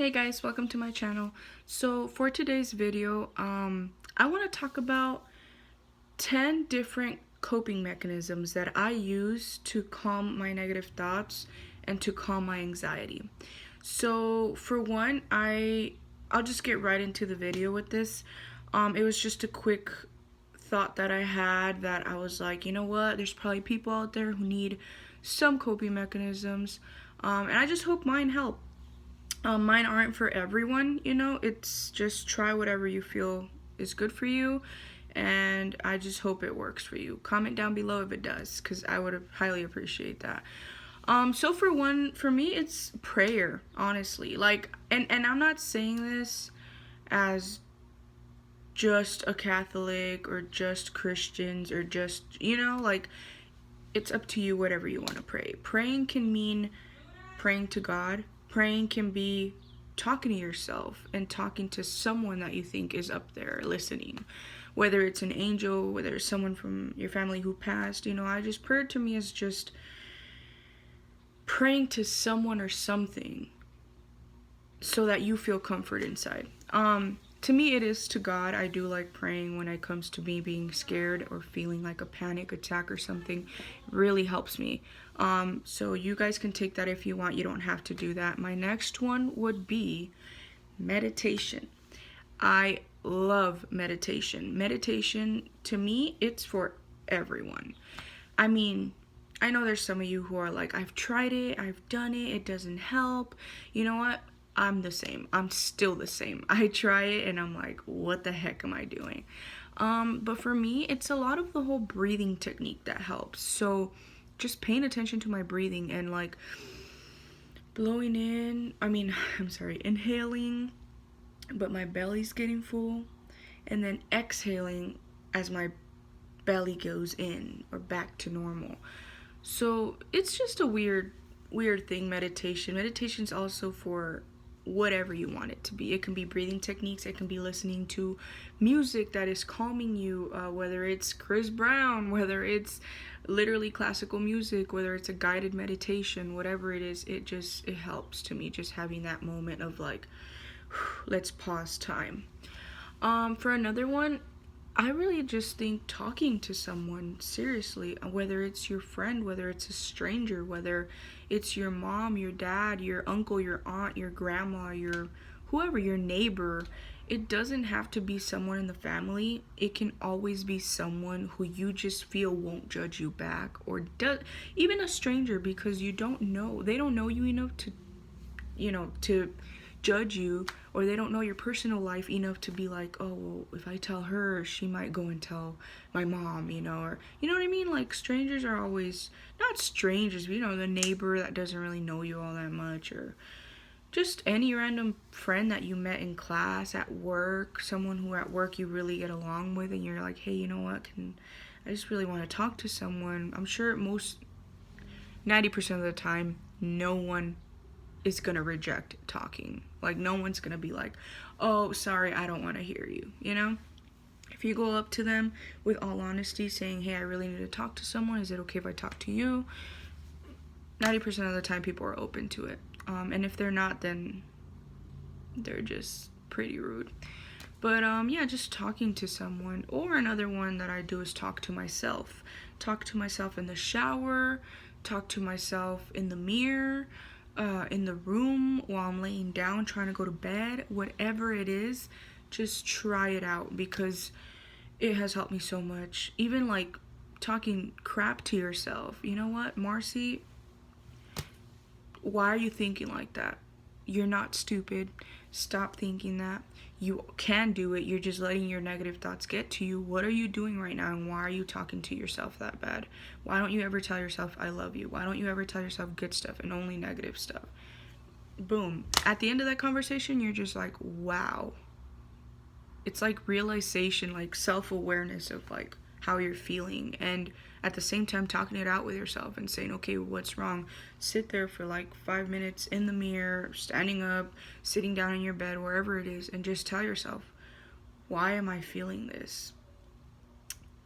Hey guys, welcome to my channel. So for today's video, I want to talk about 10 different coping mechanisms that I use to calm my negative thoughts and to calm my anxiety. So for one, I'll just get right into the video with this. It was just a quick thought that I had that I was like, you know what, there's probably people out there who need some coping mechanisms, and I just hope mine help. Mine aren't for everyone, it's just try whatever you feel is good for you, and I just hope it works for you. Comment down below if it does, because I would highly appreciate that. So for me, it's prayer, honestly. And I'm not saying this as just a Catholic or just Christians or just, it's up to you whatever you want to pray. Praying can mean praying to God. Praying can be talking to yourself and talking to someone that you think is up there listening. Whether it's an angel, whether it's someone from your family who passed, prayer to me is just praying to someone or something so that you feel comfort inside. To me, it is to God. I do like praying when it comes to me being scared or feeling like a panic attack or something. It really helps me. So you guys can take that if you want. You don't have to do that. My next one would be meditation. I love meditation. Meditation, to me, it's for everyone. I mean, I know there's some of you who are like, I've tried it, I've done it, it doesn't help. You know what? I'm the same. I'm still the same. I try it and I'm like, what the heck am I doing? But for me, it's a lot of the whole breathing technique that helps. So just paying attention to my breathing and like blowing in, inhaling, but my belly's getting full, and then exhaling as my belly goes in or back to normal. So it's just a weird thing, meditation. Meditation's also for whatever you want it to be. It can be breathing techniques. It can be listening to music that is calming you, whether it's Chris Brown, whether it's literally classical music, whether it's a guided meditation, whatever it is, it helps to me, just having that moment of like, let's pause time. For another one, I really just think talking to someone seriously, whether it's your friend, whether it's a stranger, whether it's your mom, your dad, your uncle, your aunt, your grandma, your whoever, your neighbor, it doesn't have to be someone in the family. It can always be someone who you just feel won't judge you back, or even a stranger, because you don't know, they don't know you enough to judge you, or they don't know your personal life enough to be like, oh, well, if I tell her, she might go and tell my mom, or you know what I mean? Like, strangers are always not strangers, but the neighbor that doesn't really know you all that much, or just any random friend that you met in class, at work, someone who at work you really get along with, and you're like, hey, you know what, I just really want to talk to someone. I'm sure 90% of the time, no one is gonna reject talking. Like, no one's gonna be like, oh, sorry, I don't want to hear you. If you go up to them with all honesty saying, hey, I really need to talk to someone, is it okay if I talk to you? 90% of the time people are open to it, and if they're not, then they're just pretty rude. But yeah, just talking to someone. Or another one that I do is talk to myself in the shower, talk to myself in the mirror, in the room while I'm laying down trying to go to bed. Whatever it is, just try it out, because it has helped me so much. Even like talking crap to yourself. You know what, Marcy, why are you thinking like that? You're not stupid. Stop thinking that. You can do it. You're just letting your negative thoughts get to you. What are you doing right now, and why are you talking to yourself that bad? Why don't you ever tell yourself, I love you? Why don't you ever tell yourself good stuff and only negative stuff? Boom. At the end of that conversation, you're just like, wow. It's like realization, like self-awareness of like how you're feeling, and at the same time talking it out with yourself and saying, okay, what's wrong? Sit there for like 5 minutes in the mirror, standing up, sitting down in your bed, wherever it is, and just tell yourself, why am I feeling this?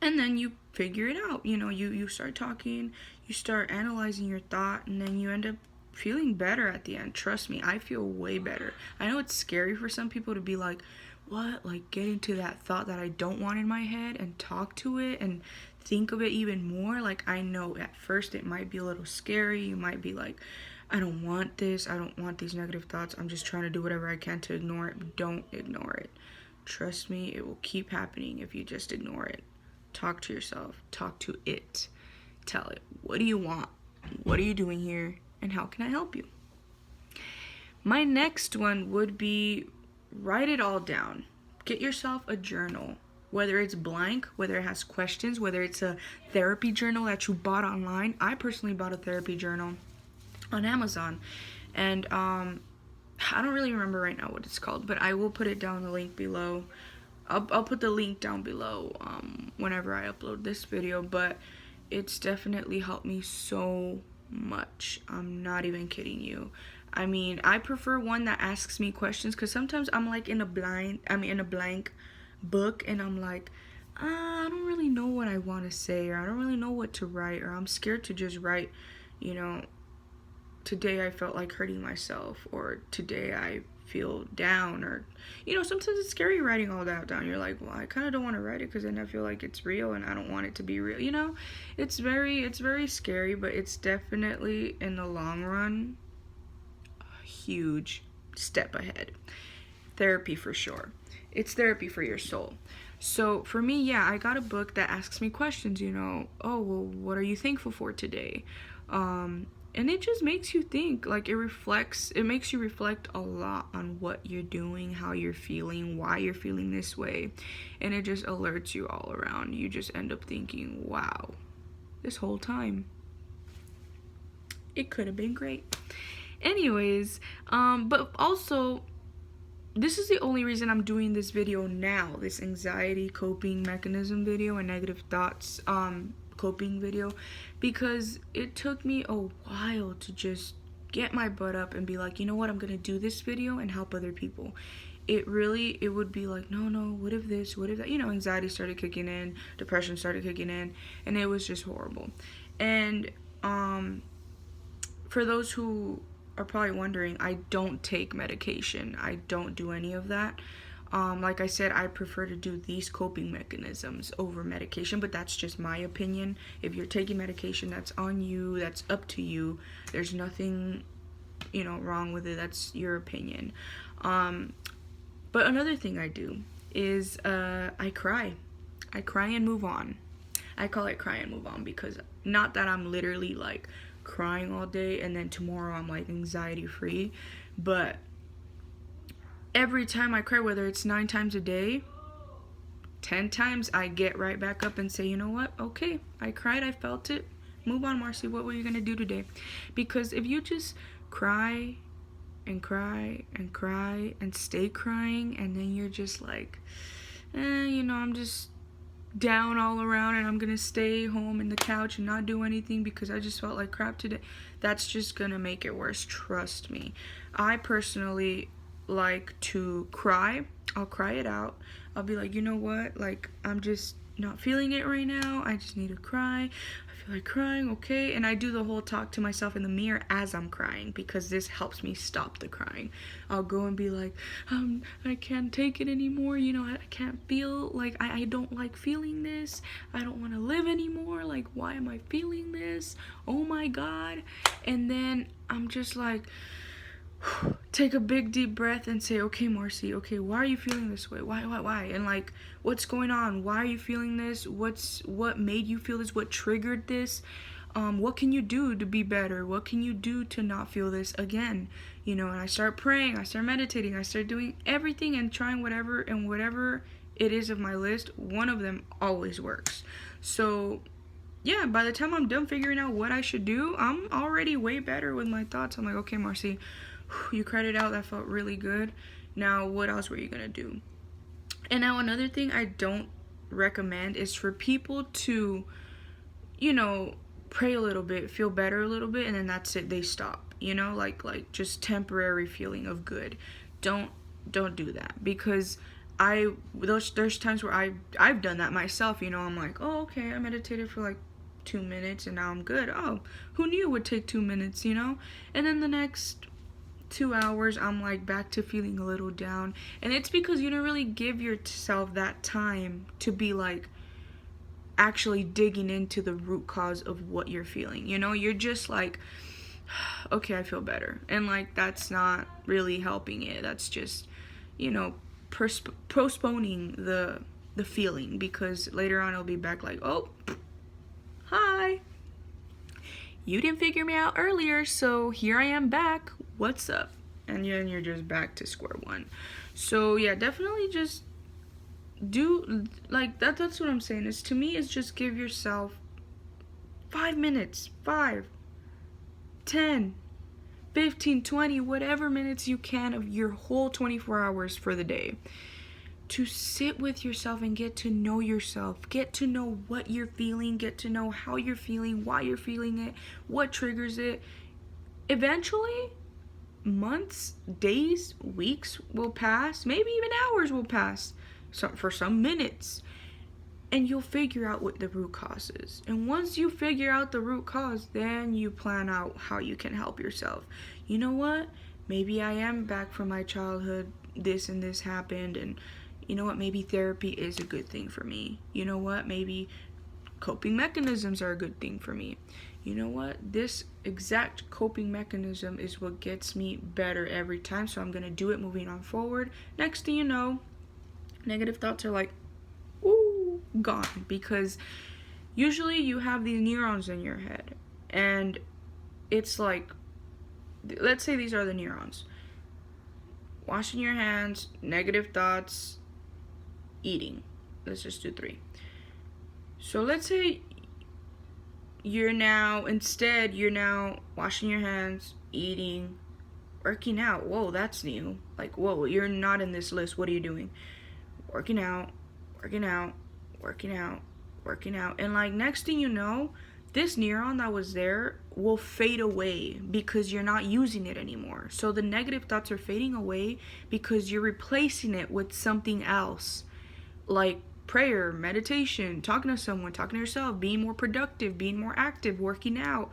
And then you figure it out. You start talking, you start analyzing your thought, and then you end up feeling better at the end. Trust me, I feel way better. I know it's scary for some people to be like, what? Like, get into that thought that I don't want in my head and talk to it and think of it even more. Like, I know at first it might be a little scary. You might be like, I don't want this. I don't want these negative thoughts. I'm just trying to do whatever I can to ignore it. But don't ignore it. Trust me, it will keep happening if you just ignore it. Talk to yourself. Talk to it. Tell it, what do you want? What are you doing here? And how can I help you? My next one would be write it all down. Get yourself a journal. Whether it's blank, whether it has questions, whether it's a therapy journal that you bought online. I personally bought a therapy journal on Amazon. And I don't really remember right now what it's called, but I will put it down the link below. I'll put the link down below whenever I upload this video, but it's definitely helped me so much. I'm not even kidding you. I mean, I prefer one that asks me questions, because sometimes I'm like in a blank book, and I'm like, I don't really know what I want to say, or I don't really know what to write, or I'm scared to just write, you know, today I felt like hurting myself, or today I feel down, or, you know, sometimes it's scary writing all that down. You're like, well, I kind of don't want to write it because then I feel like it's real and I don't want it to be real, you know. It's very scary, but it's definitely in the long run a huge step ahead. Therapy for sure. It's therapy for your soul. So for me, yeah, I got a book that asks me questions, you know. Oh, well, what are you thankful for today? And it just makes you think. Like, it makes you reflect a lot on what you're doing, how you're feeling, why you're feeling this way. And it just alerts you all around. You just end up thinking, wow, this whole time, it could have been great. Anyways, but also, this is the only reason I'm doing this video now, this anxiety coping mechanism video and negative thoughts coping video, because it took me a while to just get my butt up and be like, you know what, I'm gonna do this video and help other people. It would be like, no, what if this, what if that, you know. Anxiety started kicking in, depression started kicking in, and it was just horrible. And for those who are probably wondering, I don't take medication. I don't do any of that. Like I said, I prefer to do these coping mechanisms over medication, but that's just my opinion. If you're taking medication, that's on you, that's up to you. There's nothing, you know, wrong with it. That's your opinion. But another thing I do is I cry. I cry and move on. I call it cry and move on because not that I'm literally like crying all day and then tomorrow I'm like anxiety free, but every time I cry, whether it's 9 times a day, 10 times, I get right back up and say, you know what? Okay, I cried, I felt it. Move on, Marcy. What were you going to do today? Because if you just cry and cry and cry and stay crying, and then you're just like, you know, I'm just down all around and I'm going to stay home in the couch and not do anything because I just felt like crap today, that's just going to make it worse. Trust me. I personally like to cry. I'll cry it out. I'll be like, you know what, like, I'm just not feeling it right now. I just need to cry. I feel like crying, okay? And I do the whole talk to myself in the mirror as I'm crying because this helps me stop the crying. I'll go and be like, I can't take it anymore, you know, I can't feel, like, I don't like feeling this. I don't want to live anymore. Like, why am I feeling this? Oh my God. And then I'm just like, take a big deep breath and say, okay, Marcy, okay, why are you feeling this way? Why? And like, what's going on? Why are you feeling this? What made you feel this? What triggered this? What can you do to be better? What can you do to not feel this again? You know, and I start praying, I start meditating, I start doing everything and trying whatever it is of my list, one of them always works. So yeah, by the time I'm done figuring out what I should do, I'm already way better with my thoughts. I'm like, okay, Marcy, you cried it out, that felt really good. Now what else were you gonna do? And now another thing I don't recommend is for people to, you know, pray a little bit, feel better a little bit, and then that's it, they stop, you know, like just temporary feeling of good. Don't do that, because there's times where I've done that myself, you know. I'm like, oh, okay, I meditated for like 2 minutes and now I'm good. Oh, who knew it would take 2 minutes, you know? And then the next 2 hours, I'm like back to feeling a little down. And it's because you don't really give yourself that time to be like actually digging into the root cause of what you're feeling. You know, you're just like, okay, I feel better. And like, that's not really helping it. That's just, you know, postponing the feeling, because later on it'll be back like, oh, hi, you didn't figure me out earlier, so here I am back, what's up? And then you're just back to square one. So yeah, definitely just do like that. That's what I'm saying, is to me, is just give yourself 5 minutes, 5, 10, 15, 20, whatever minutes you can of your whole 24 hours for the day, to sit with yourself and get to know yourself, get to know what you're feeling, get to know how you're feeling, why you're feeling it, what triggers it. Eventually, months, days, weeks will pass, maybe even hours will pass, for some minutes, and you'll figure out what the root cause is. And once you figure out the root cause, then you plan out how you can help yourself. You know what? Maybe I am back from my childhood, this and this happened, and you know what? Maybe therapy is a good thing for me. You know what? Maybe coping mechanisms are a good thing for me. You know what? This exact coping mechanism is what gets me better every time, so I'm going to do it moving on forward. Next thing you know, negative thoughts are like, ooh, gone. Because usually you have these neurons in your head, and it's like, let's say these are the neurons. Washing your hands, negative thoughts, eating. Let's just do 3. So let's say you're now washing your hands, eating, working out. Whoa, that's new. Like, whoa, you're not in this list. What are you doing? Working out, working out, working out, working out. And like, next thing you know, this neuron that was there will fade away because you're not using it anymore. So the negative thoughts are fading away because you're replacing it with something else, like prayer, meditation, talking to someone, talking to yourself, being more productive, being more active, working out,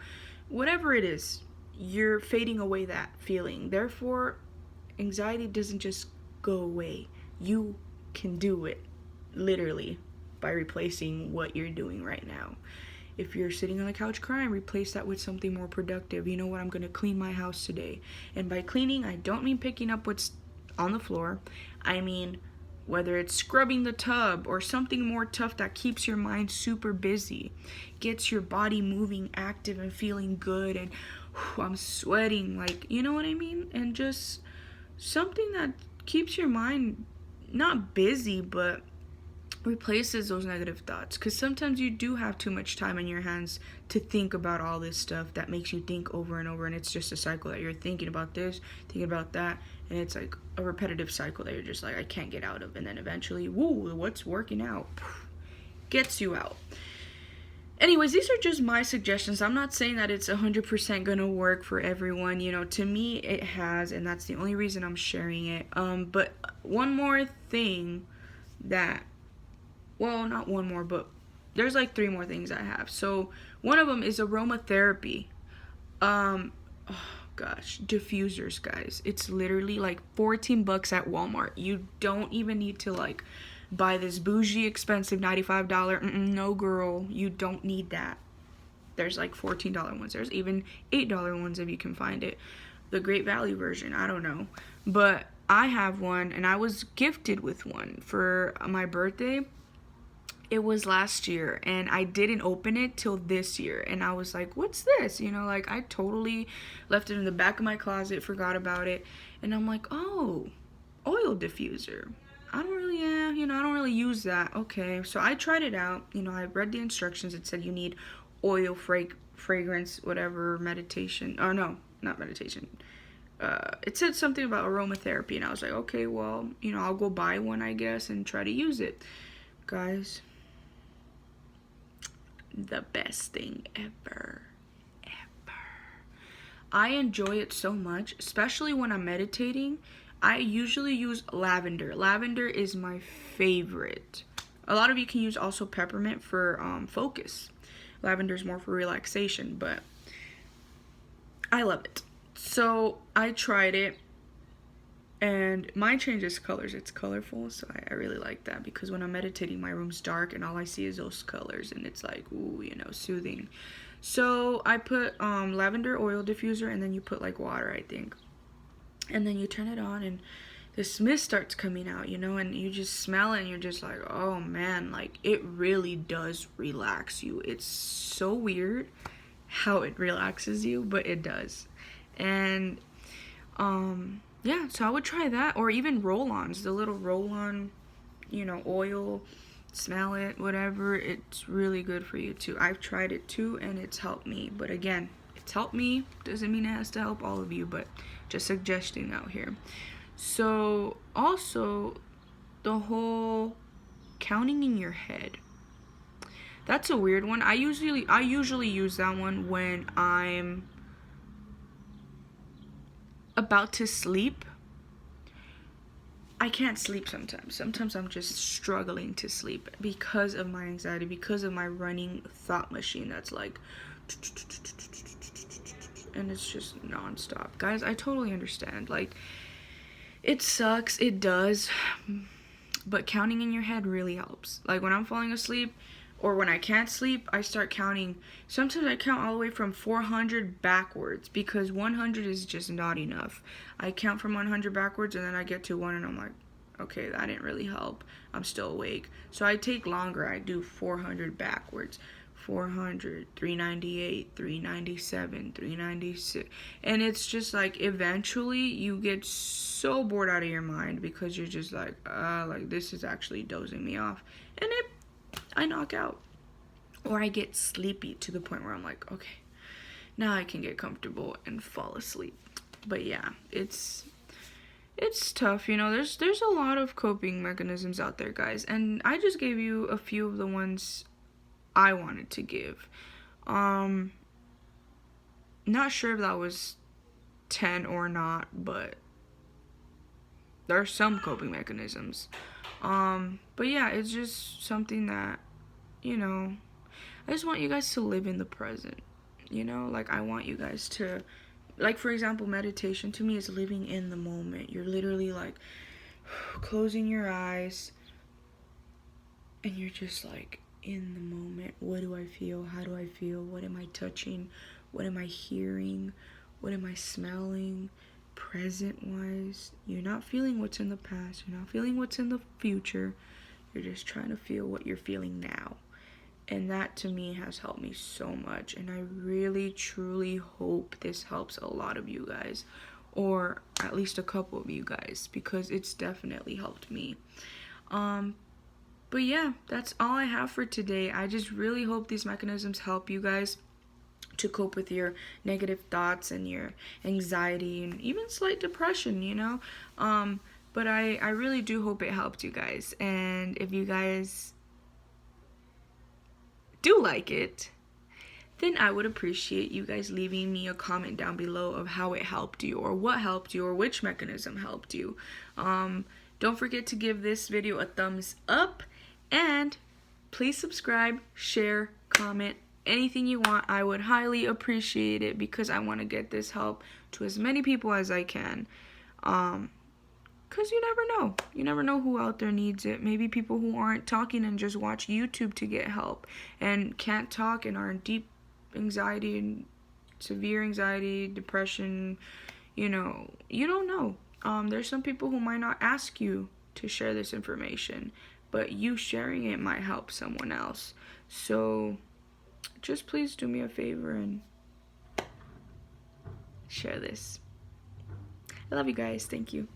whatever it is. You're fading away that feeling. Therefore, anxiety doesn't just go away. You can do it, literally, by replacing what you're doing right now. If you're sitting on the couch crying, replace that with something more productive. You know what? I'm going to clean my house today. And by cleaning, I don't mean picking up what's on the floor. I mean, whether it's scrubbing the tub or something more tough that keeps your mind super busy, gets your body moving, active, and feeling good, and I'm sweating, like, you know what I mean? And just something that keeps your mind not busy, but replaces those negative thoughts. Because sometimes you do have too much time in your hands to think about all this stuff that makes you think over and over, and it's just a cycle that you're thinking about this, thinking about that, and it's like a repetitive cycle that you're just like, I can't get out of. And then eventually, woo, what's working out gets you out. Anyways, these are just my suggestions. I'm not saying that it's 100% gonna work for everyone. You know, to me it has, and that's the only reason I'm sharing it. But one more thing that, well, not one more, but there's like 3 more things I have. So one of them is aromatherapy. Oh gosh, diffusers, guys. It's literally like $14 at Walmart. You don't even need to like buy this bougie expensive $95. No, girl, you don't need that. There's like $14 ones. There's even $8 ones if you can find it. The Great Value version, I don't know. But I have one, and I was gifted with one for my birthday. It was last year, and I didn't open it till this year, and I was like, what's this? You know, like, I totally left it in the back of my closet, forgot about it, and I'm like, oh, oil diffuser. I don't really use that. Okay, so I tried it out. You know, I read the instructions. It said you need oil, fragrance, whatever, meditation, or no, not meditation. It said something about aromatherapy, and I was like, okay, well, you know, I'll go buy one, I guess, and try to use it. Guys, the best thing ever. I enjoy it so much, especially when I'm meditating. I usually use lavender. Lavender is my favorite. A lot of you can use also peppermint for focus. Lavender is more for relaxation, but I love it. So I tried it, and mine changes colors. It's colorful, so I really like that, because when I'm meditating, my room's dark and all I see is those colors, and it's like, ooh, you know, soothing. So I put lavender oil diffuser, and then you put like water, I think, and then you turn it on, and this mist starts coming out, you know, and you just smell it, and you're just like, oh man, like it really does relax you. It's so weird how it relaxes you, but it does. And yeah, so I would try that, or even roll-ons, the little roll-on, you know, oil, smell it, whatever. It's really good for you too. I've tried it too, and it's helped me. But again, it's helped me, doesn't mean it has to help all of you, but just suggesting out here. So also, the whole counting in your head, that's a weird one. I usually use that one when I'm about to sleep. I can't sleep sometimes. Sometimes I'm just struggling to sleep because of my anxiety, because of my running thought machine that's like, and it's just nonstop. Guys, I totally understand. Like, it sucks, it does, but counting in your head really helps. Like when I'm falling asleep, or when I can't sleep, I start counting. Sometimes I count all the way from 400 backwards, because 100 is just not enough. I count from 100 backwards, and then I get to 1, and I'm like, okay, that didn't really help. I'm still awake. So I take longer. I do 400 backwards. 400, 398, 397, 396. And it's just like, eventually you get so bored out of your mind, because you're just like this is actually dozing me off. And I knock out, or I get sleepy to the point where I'm like, okay, now I can get comfortable and fall asleep. But yeah, it's tough, you know. There's a lot of coping mechanisms out there, guys, and I just gave you a few of the ones I wanted to give. Not sure if that was 10 or not, but there are some coping mechanisms. But yeah, it's just something that, you know, I just want you guys to live in the present, you know. Like, I want you guys to, like, for example, meditation to me is living in the moment. You're literally like closing your eyes, and you're just like in the moment. What do I feel? How do I feel? What am I touching? What am I hearing? What am I smelling? Present wise, you're not feeling what's in the past, you're not feeling what's in the future, you're just trying to feel what you're feeling now. And that to me has helped me so much, and I really truly hope this helps a lot of you guys, or at least a couple of you guys, because it's definitely helped me. But yeah, that's all I have for today. I just really hope these mechanisms help you guys to cope with your negative thoughts and your anxiety and even slight depression, you know. But I really do hope it helped you guys. And if you guys do like it, then I would appreciate you guys leaving me a comment down below of how it helped you, or what helped you, or which mechanism helped you. Don't forget to give this video a thumbs up, and please subscribe, share, comment, anything you want. I would highly appreciate it, because I want to get this help to as many people as I can. Because you never know who out there needs it. Maybe people who aren't talking and just watch YouTube to get help, and can't talk and are in deep anxiety and severe anxiety, depression, you know. You don't know. There's some people who might not ask you to share this information, but you sharing it might help someone else. So just please do me a favor and share this. I love you guys. Thank you.